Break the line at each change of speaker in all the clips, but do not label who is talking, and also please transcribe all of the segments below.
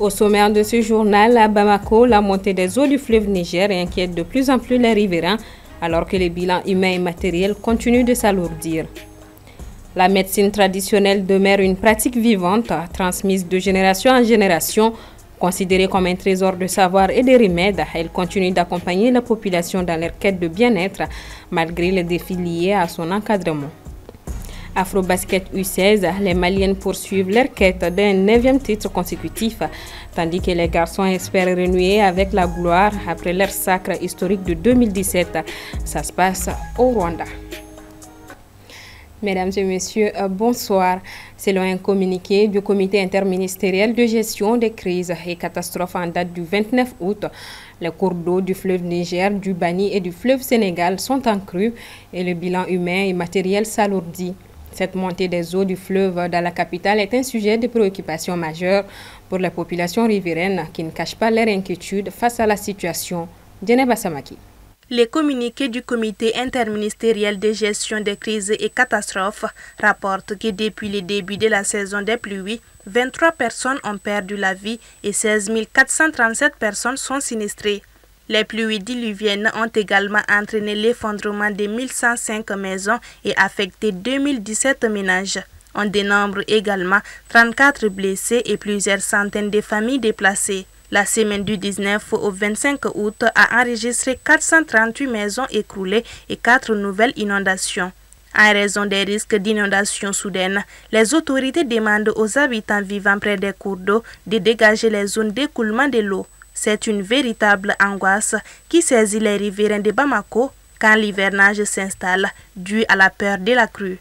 Au sommaire de ce journal, à Bamako, la montée des eaux du fleuve Niger inquiète de plus en plus les riverains, alors que les bilans humains et matériels continuent de s'alourdir. La médecine traditionnelle demeure une pratique vivante, transmise de génération en génération. Considérée comme un trésor de savoir et de remèdes, elle continue d'accompagner la population dans leur quête de bien-être, malgré les défis liés à son encadrement. Afrobasket U16, les Maliennes poursuivent leur quête d'un 9e titre consécutif, tandis que les garçons espèrent renouer avec la gloire après leur sacre historique de 2017. Ça se passe au Rwanda. Mesdames et messieurs, bonsoir. Selon un communiqué du comité interministériel de gestion des crises et catastrophes en date du 29 août, les cours d'eau du fleuve Niger, du Bani et du fleuve Sénégal sont en crue et le bilan humain et matériel s'alourdit. Cette montée des eaux du fleuve dans la capitale est un sujet de préoccupation majeure pour la population riveraine qui ne cache pas leur inquiétude face à la situation. Djeneba Samaki.
Les communiqués du comité interministériel de gestion des crises et catastrophes rapportent que depuis le début de la saison des pluies, 23 personnes ont perdu la vie et 16 437 personnes sont sinistrées. Les pluies diluviennes ont également entraîné l'effondrement de 1105 maisons et affecté 2017 ménages. On dénombre également 34 blessés et plusieurs centaines de familles déplacées. La semaine du 19 au 25 août a enregistré 438 maisons écroulées et 4 nouvelles inondations. En raison des risques d'inondations soudaines, les autorités demandent aux habitants vivant près des cours d'eau de dégager les zones d'écoulement de l'eau. C'est une véritable angoisse qui saisit les riverains de Bamako quand l'hivernage s'installe dû à la peur de la crue.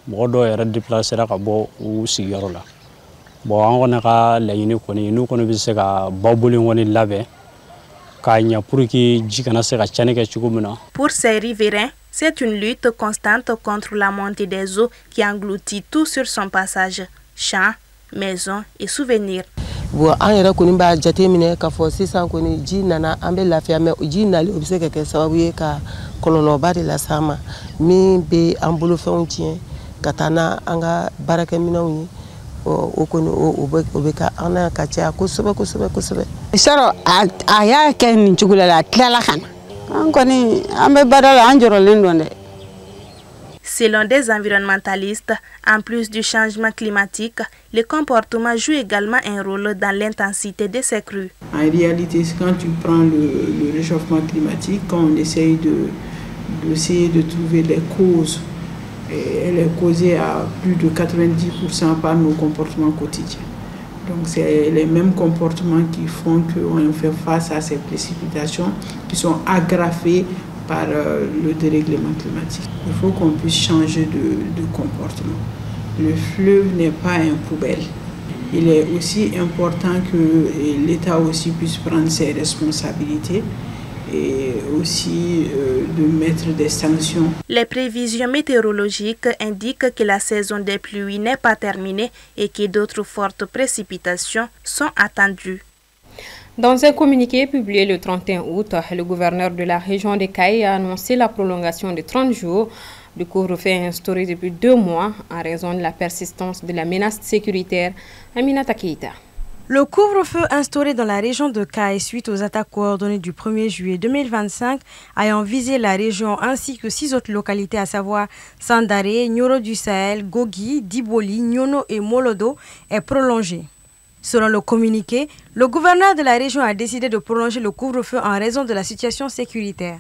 Mɔgɔ dɔw yɛrɛ déplacera ka bɔ u sigiyɔrɔ la. Bon an kɔni ka laɲini kɔni n'u kɔni bɛ se ka bawboli kɔni labɛn k'a ɲɛ pour que ji kana se ka cɛnni kɛ cogo min na. Pour
ces riverains, c'est une lutte constante contre la montée des eaux qui engloutit tout sur son passage, champs, maisons et souvenirs.
Bon an yɛrɛ kɔni b'a jateminɛ k'a fɔ sisan kɔni ji nana an bɛ lafiya mais ji nali o bɛ se ka kɛ sababu ye ka kɔlɔlɔba de las'a ma min bɛ an bolofɛnw tiɲɛ. Katana anga baraka minanw o kono o be ka ana ka tia kosɛbɛ.
Saro a y'a kɛ nin cogo la tilala kana an kɔni an bɛ baara la an jɔrɔlen don dɛ.
Selon des environnementalistes, en plus du changement climatique, le comportement joue également un rôle dans l'intensité de ces crues.
En réalité, quand tu prends le réchauffement climatique, quand on essaye de trouver les causes, elle est causée à plus de 90% par nos comportements quotidiens. Donc c'est les mêmes comportements qui font qu'on fait face à ces précipitations qui sont aggravées par le dérèglement climatique. Il faut qu'on puisse changer de comportement. Le fleuve n'est pas une poubelle. Il est aussi important que l'État aussi puisse prendre ses responsabilités et aussi de mettre des sanctions.
Les prévisions météorologiques indiquent que la saison des pluies n'est pas terminée et que d'autres fortes précipitations sont attendues.
Dans un communiqué publié le 31 août, le gouverneur de la région de Kaï a annoncé la prolongation de 30 jours du couvre-feu instauré depuis 2 mois en raison de la persistance de la menace sécuritaire. Aminata Keita.
Le couvre-feu instauré dans la région de Kaï suite aux attaques coordonnées du 1er juillet 2025 ayant visé la région ainsi que 6 autres localités à savoir Sandaré, Nyoro du Sahel, Gogi, Diboli, Nyono et Molodo est prolongé. Selon le communiqué, le gouverneur de la région a décidé de prolonger le couvre-feu en raison de la situation sécuritaire.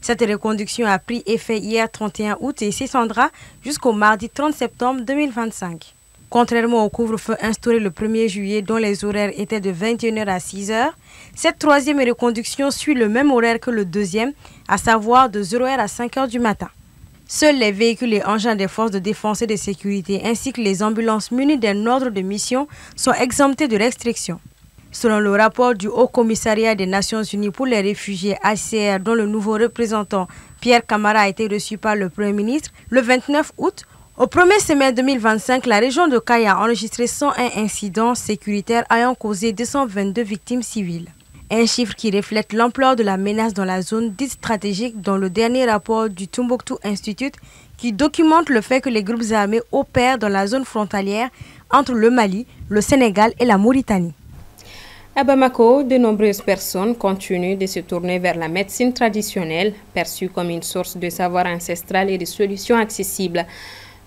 Cette reconduction a pris effet hier 31 août et s'étendra jusqu'au mardi 30 septembre 2025. Contrairement au couvre-feu instauré le 1er juillet dont les horaires étaient de 21h à 6h, cette troisième reconduction suit le même horaire que le deuxième, à savoir de 0h à 5h du matin. Seuls les véhicules et engins des forces de défense et de sécurité ainsi que les ambulances munies d'un ordre de mission sont exemptés de restrictions. Selon le rapport du Haut Commissariat des Nations Unies pour les réfugiés HCR dont le nouveau représentant Pierre Camara a été reçu par le Premier ministre le 29 août, au premier semestre 2025, la région de Kaï a enregistré 101 incidents sécuritaires ayant causé 222 victimes civiles. Un chiffre qui reflète l'ampleur de la menace dans la zone dite stratégique dans le dernier rapport du Tombouctou Institute qui documente le fait que les groupes armés opèrent dans la zone frontalière entre le Mali, le Sénégal et la Mauritanie.
À Bamako, de nombreuses personnes continuent de se tourner vers la médecine traditionnelle, perçue comme une source de savoir ancestral et de solutions accessibles.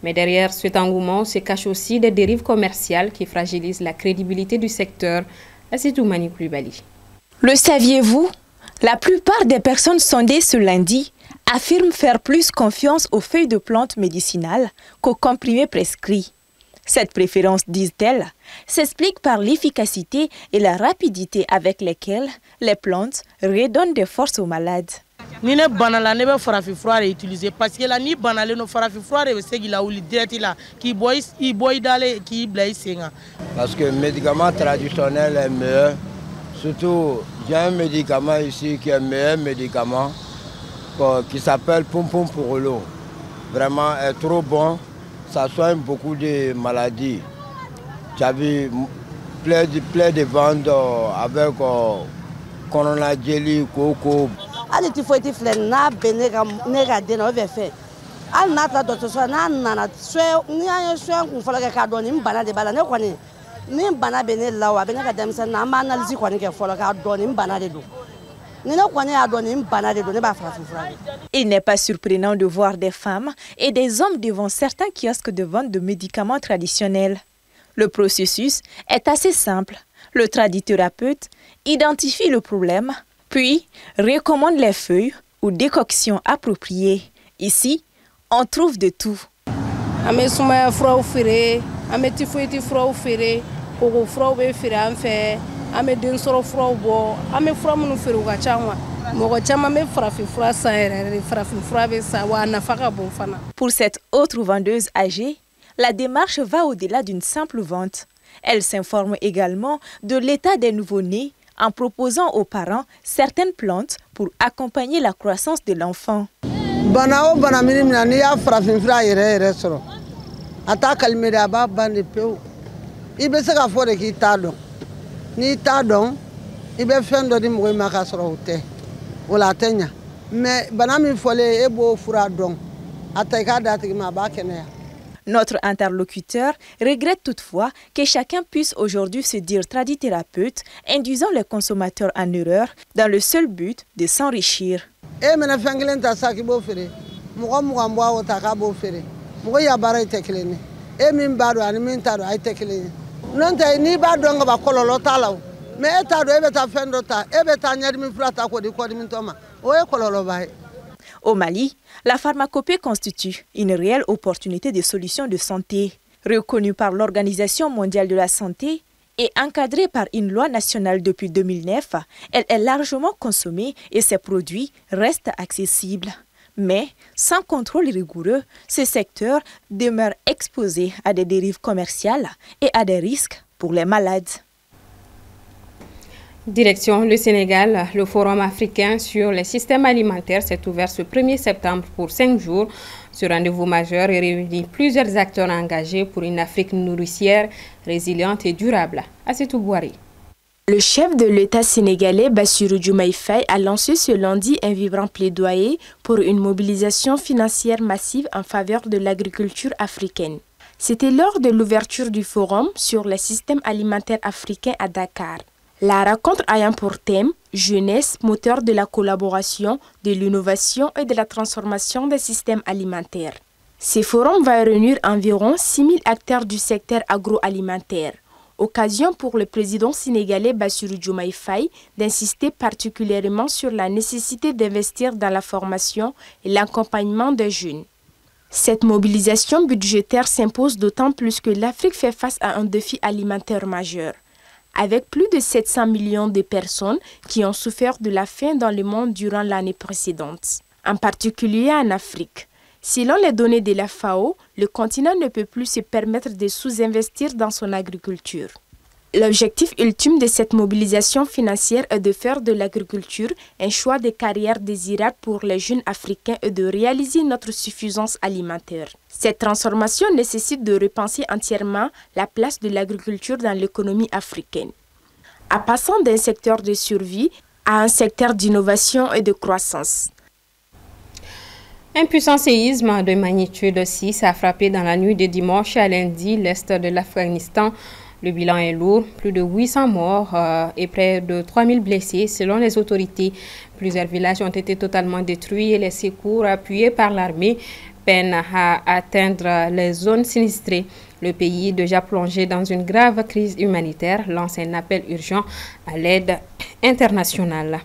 Mais derrière cet engouement se cachent aussi des dérives commerciales qui fragilisent la crédibilité du secteur. Assitou Mani Koulibaly.
Le saviez-vous? La plupart des personnes sondées ce lundi affirment faire plus confiance aux feuilles de plantes médicinales qu'aux comprimés prescrits. Cette préférence, disent-elles, s'explique par l'efficacité et la rapidité avec lesquelles les plantes redonnent des forces aux malades.
Ni ne banala ne be farafi fura utiliser parce que la ni banale no farafi fura be segi la uli direct la qui boy dale qui blai senga
parce que le médicament traditionnel est meilleur. Surtout j'ai un médicament ici qui est un meilleur médicament qui s'appelle Pum Pum pour l'eau. Vraiment est trop bon. Ça soigne beaucoup de maladies. J'avais plein de ventes avec Corona Jelly, Coco.
Ali ti foi ti filɛ n'a bɛ ne ka den na o bɛ fɛ hali n'a taara dɔgɔtɔrɔso la n'a nana ni an ye soin kun fɔlɔ kɛ k'a dɔn nin bana de b'a la ne kɔni ni bana bɛ ne la wa a bɛ ne ka denmisɛnnin na an b'a analyse kɔni kɛ fɔlɔ k'a dɔn nin bana de don ni ne kɔni y'a dɔn nin bana de don ne b'a farafin fura kɛ.
Il n'est pas surprenant de voir des femmes et des hommes devant certains kiosques de vente de médicaments traditionnels. Le processus est assez simple. Le tradithérapeute identifie le problème, puis recommande les feuilles ou décoctions appropriées. Ici, on trouve de tout. Pour cette autre vendeuse âgée, la démarche va au-delà d'une simple vente. Elle s'informe également de l'état des nouveau-nés en proposant aux parents certaines plantes pour accompagner la croissance de l'enfant. Notre interlocuteur regrette toutefois que chacun puisse aujourd'hui se dire tradithérapeute, induisant les consommateurs en erreur dans le seul but de s'enrichir. Au Mali, la pharmacopée constitue une réelle opportunité de solution de santé. Reconnue par l'Organisation mondiale de la santé et encadrée par une loi nationale depuis 2009, elle est largement consommée et ses produits restent accessibles. Mais, sans contrôle rigoureux, ce secteur demeure exposé à des dérives commerciales et à des risques pour les malades.
Direction le Sénégal, le Forum africain sur les systèmes alimentaires s'est ouvert ce 1er septembre pour 5 jours. Ce rendez-vous majeur réunit plusieurs acteurs engagés pour une Afrique nourricière, résiliente et durable. Assetou Bouari.
Le chef de l'État sénégalais, Bassirou Diomaye Faye, a lancé ce lundi un vibrant plaidoyer pour une mobilisation financière massive en faveur de l'agriculture africaine. C'était lors de l'ouverture du Forum sur les systèmes alimentaires africains à Dakar. La rencontre ayant pour thème « Jeunesse, moteur de la collaboration, de l'innovation et de la transformation des systèmes alimentaires ». Ce forum va réunir environ 6 000 acteurs du secteur agroalimentaire. Occasion pour le président sénégalais Bassirou Diomaye Faye d'insister particulièrement sur la nécessité d'investir dans la formation et l'accompagnement des jeunes. Cette mobilisation budgétaire s'impose d'autant plus que l'Afrique fait face à un défi alimentaire majeur. Avec plus de 700 millions de personnes qui ont souffert de la faim dans le monde durant l'année précédente, en particulier en Afrique. Selon les données de la FAO, le continent ne peut plus se permettre de sous-investir dans son agriculture. L'objectif ultime de cette mobilisation financière est de faire de l'agriculture un choix de carrière désirable pour les jeunes Africains et de réaliser notre suffisance alimentaire. Cette transformation nécessite de repenser entièrement la place de l'agriculture dans l'économie africaine, en passant d'un secteur de survie à un secteur d'innovation et de croissance.
Un puissant séisme de magnitude 6 a frappé dans la nuit de dimanche à lundi l'est de l'Afghanistan. Le bilan est lourd, plus de 800 morts et près de 3000 blessés selon les autorités. Plusieurs villages ont été totalement détruits et les secours appuyés par l'armée peinent à atteindre les zones sinistrées. Le pays, déjà plongé dans une grave crise humanitaire, lance un appel urgent à l'aide internationale.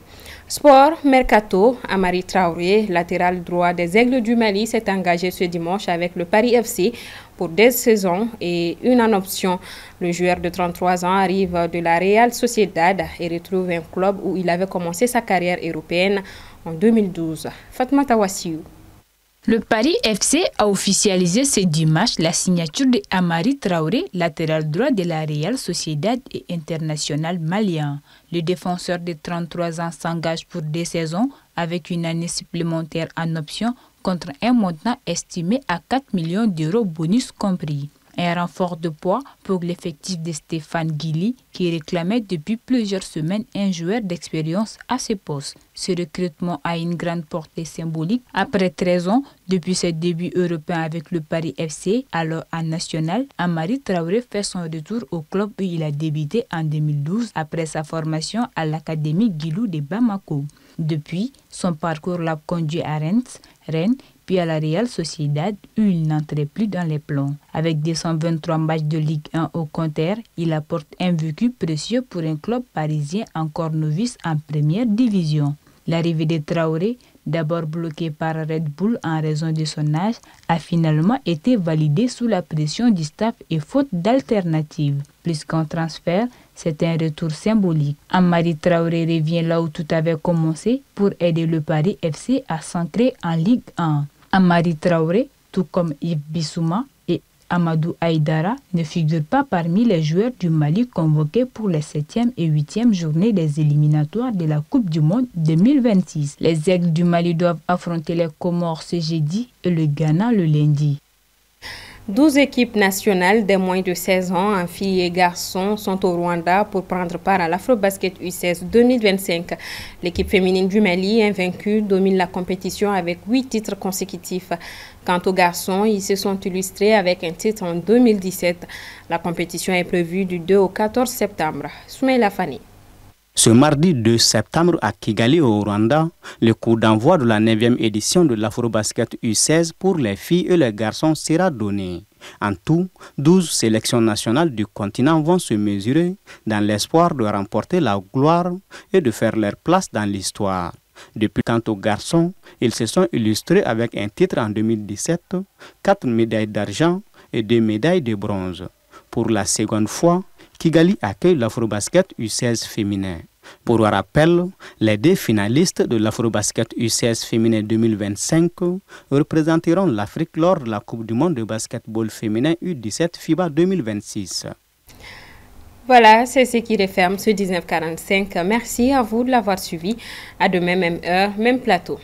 Sport, Mercato, Amari Traoré, latéral droit des Aigles du Mali, s'est engagé ce dimanche avec le Paris FC pour 2 saisons et une en option. Le joueur de 33 ans arrive de la Real Sociedad et retrouve un club où il avait commencé sa carrière européenne en 2012. Fatma Tawassiou.
Le Paris FC a officialisé ce dimanche la signature de Amari Traoré, latéral droit de la Real Sociedad et international malien. Le défenseur de 33 ans s'engage pour 2 saisons avec une année supplémentaire en option contre un montant estimé à 4 millions d'euros bonus compris. Un renfort de poids pour l'effectif de Stéphane Guilly qui réclamait depuis plusieurs semaines un joueur d'expérience à ce poste. Ce recrutement a une grande portée symbolique. Après 13 ans, depuis ses débuts européens avec le Paris FC, alors en national, Amari Traoré fait son retour au club où il a débuté en 2012 après sa formation à l'Académie Guilou de Bamako. Depuis, son parcours l'a conduit à Rennes, puis à la Real Sociedad où il n'entrait plus dans les plans. Avec 223 matchs de Ligue 1 au compteur, il apporte un vécu précieux pour un club parisien encore novice en première division. L'arrivée de Traoré, d'abord bloqué par Red Bull en raison de son âge, a finalement été validée sous la pression du staff et faute d'alternative. Plus qu'un transfert, c'est un retour symbolique. Amari Traoré revient là où tout avait commencé pour aider le Paris FC à s'ancrer en Ligue 1. Amari Traoré, tout comme Yves Bissouma et Amadou Aïdara, ne figurent pas parmi les joueurs du Mali convoqués pour les 7e et 8e journées des éliminatoires de la Coupe du Monde 2026. Les Aigles du Mali doivent affronter les Comores ce jeudi et le Ghana le lundi.
12 équipes nationales des moins de 16 ans, en filles et garçons, sont au Rwanda pour prendre part à l'Afrobasket U16 2025. L'équipe féminine du Mali, invaincue, domine la compétition avec 8 titres consécutifs. Quant aux garçons, ils se sont illustrés avec un titre en 2017. La compétition est prévue du 2 au 14 septembre. Soumaïla Fani.
Ce mardi 2 septembre à Kigali au Rwanda, le coup d'envoi de la 9e édition de l'Afrobasket U16 pour les filles et les garçons sera donné. En tout, 12 sélections nationales du continent vont se mesurer dans l'espoir de remporter la gloire et de faire leur place dans l'histoire. Depuis quant aux garçons, ils se sont illustrés avec un titre en 2017, 4 médailles d'argent et 2 médailles de bronze. Pour la seconde fois, Kigali accueille l'Afrobasket U16 féminin. Pour rappel, les 2 finalistes de l'Afrobasket U16 féminin 2025 représenteront l'Afrique lors de la Coupe du monde de basketball féminin U17 FIBA 2026.
Voilà, c'est ce qui referme ce 1945. Merci à vous de l'avoir suivi. À demain, même heure, même plateau.